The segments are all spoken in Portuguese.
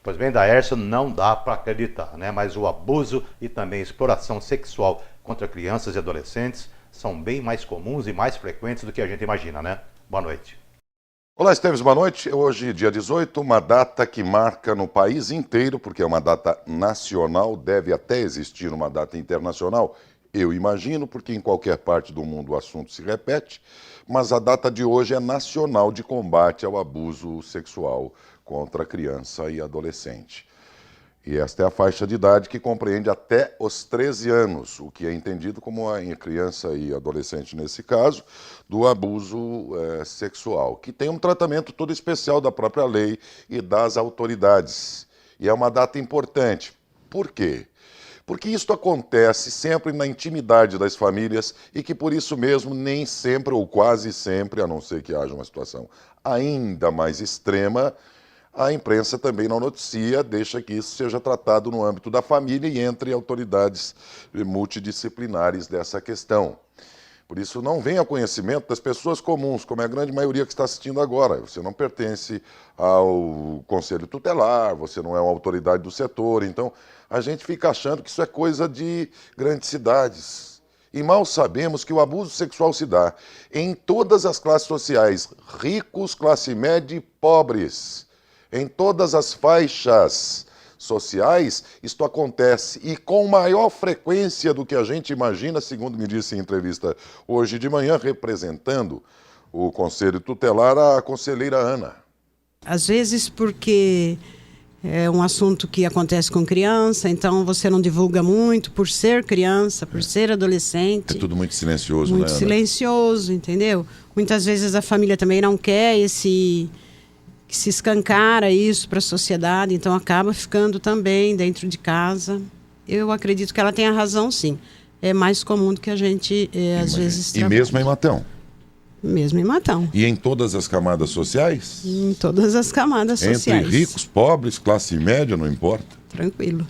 Pois bem, Daércio, não dá para acreditar, né? Mas o abuso e também a exploração sexual contra crianças e adolescentes são bem mais comuns e mais frequentes do que a gente imagina, né? Boa noite. Olá, Esteves, boa noite. Hoje, dia 18, uma data que marca no país inteiro, porque é uma data nacional, deve até existir uma data internacional, eu imagino, porque em qualquer parte do mundo o assunto se repete, mas a data de hoje é nacional de combate ao abuso sexual contra criança e adolescente. E esta é a faixa de idade que compreende até os 13 anos, o que é entendido como a criança e adolescente, nesse caso, do abuso sexual, que tem um tratamento todo especial da própria lei e das autoridades. E é uma data importante. Por quê? Porque isto acontece sempre na intimidade das famílias e que por isso mesmo nem sempre ou quase sempre, a não ser que haja uma situação ainda mais extrema, a imprensa também não noticia, deixa que isso seja tratado no âmbito da família e entre autoridades multidisciplinares dessa questão. Por isso não vem ao conhecimento das pessoas comuns, como é a grande maioria que está assistindo agora. Você não pertence ao conselho tutelar, você não é uma autoridade do setor, então a gente fica achando que isso é coisa de grandes cidades. E mal sabemos que o abuso sexual se dá em todas as classes sociais, ricos, classe média e pobres. Em todas as faixas sociais, isto acontece e com maior frequência do que a gente imagina, segundo me disse em entrevista hoje de manhã, representando o Conselho Tutelar, a conselheira Ana. Às vezes porque é um assunto que acontece com criança, então você não divulga muito por ser criança, por ser adolescente. É tudo muito silencioso, muito né, Ana? silencioso, entendeu? Muitas vezes a família também não quer que se escancara isso para a sociedade, então acaba ficando também dentro de casa. Eu acredito que ela tenha razão, sim. É mais comum do que a gente às vezes E mesmo em Matão? Mesmo em Matão. E em todas as camadas sociais? Em todas as camadas sociais. Entre ricos, pobres, classe média, não importa? Tranquilo.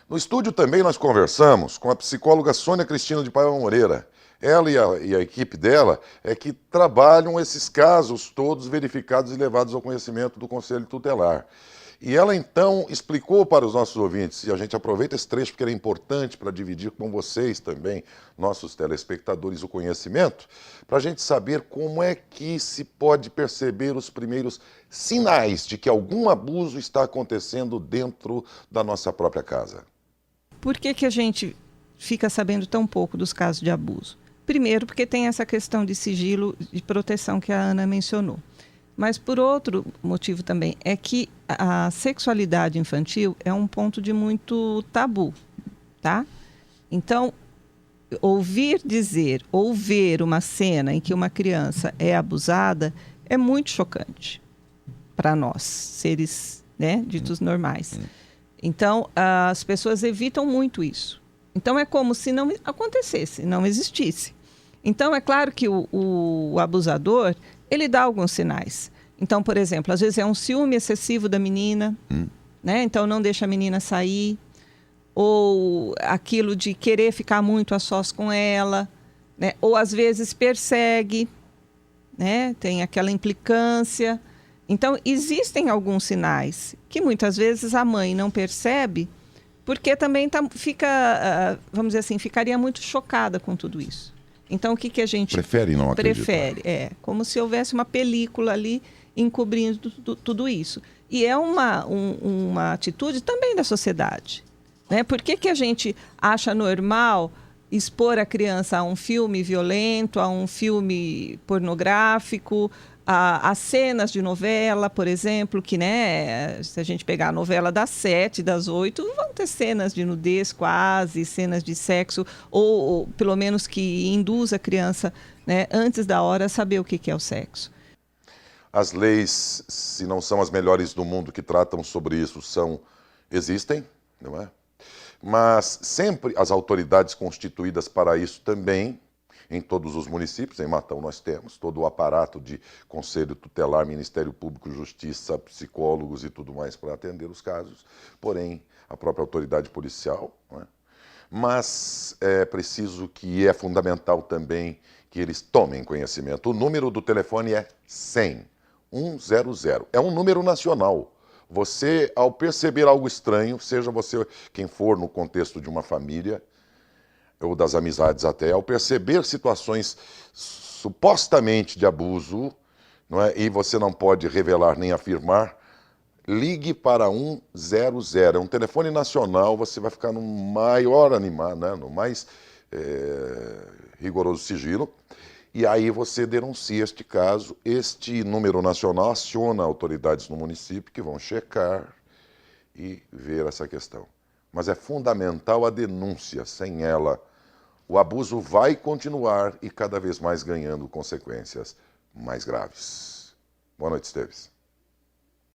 No estúdio também nós conversamos com a psicóloga Sônia Cristina de Paiva Moreira. Ela e a equipe dela é que trabalham esses casos todos verificados e levados ao conhecimento do Conselho Tutelar. E ela então explicou para os nossos ouvintes, e a gente aproveita esse trecho porque ele é importante para dividir com vocês também, nossos telespectadores, o conhecimento, para a gente saber como é que se pode perceber os primeiros sinais de que algum abuso está acontecendo dentro da nossa própria casa. Por que a gente fica sabendo tão pouco dos casos de abuso? Primeiro, porque tem essa questão de sigilo, de proteção que a Ana mencionou. Mas, por outro motivo também, é que a sexualidade infantil é um ponto de muito tabu, tá? Então, ouvir dizer ou ver uma cena em que uma criança é abusada é muito chocante para nós, seres, né, ditos normais. Então, as pessoas evitam muito isso. Então, é como se não acontecesse, não existisse. Então, é claro que o abusador, ele dá alguns sinais. Então, por exemplo, às vezes é um ciúme excessivo da menina, né? Então não deixa a menina sair. Ou aquilo de querer ficar muito a sós com ela, né? Ou às vezes persegue, né? Tem aquela implicância. Então, existem alguns sinais que muitas vezes a mãe não percebe, porque também fica, vamos dizer assim, ficaria muito chocada com tudo isso. Então, o que a gente... Prefere não acreditar. Prefere, como se houvesse uma película ali encobrindo tudo isso. E é uma atitude também da sociedade, né? Por que a gente acha normal expor a criança a um filme violento, a um filme pornográfico, a cenas de novela, por exemplo, que, né, se a gente pegar a novela das 7, das 8, vão ter cenas de nudez quase, cenas de sexo, ou pelo menos que induz a criança, né, antes da hora a saber o que é o sexo. As leis, se não são as melhores do mundo que tratam sobre isso, existem, não é? Mas sempre as autoridades constituídas para isso também, em todos os municípios, em Matão nós temos todo o aparato de Conselho Tutelar, Ministério Público, Justiça, psicólogos e tudo mais para atender os casos, porém a própria autoridade policial, não é? Mas é preciso que é fundamental também que eles tomem conhecimento. O número do telefone é 100, 100, é um número nacional. Você, ao perceber algo estranho, seja você quem for no contexto de uma família, ou das amizades até, ao perceber situações supostamente de abuso, não é? E você não pode revelar nem afirmar, ligue para 100. É um telefone nacional, você vai ficar no maior animar, né? No mais rigoroso sigilo. E aí você denuncia este caso. Este número nacional aciona autoridades no município que vão checar e ver essa questão. Mas é fundamental a denúncia. Sem ela, o abuso vai continuar e cada vez mais ganhando consequências mais graves. Boa noite, Esteves.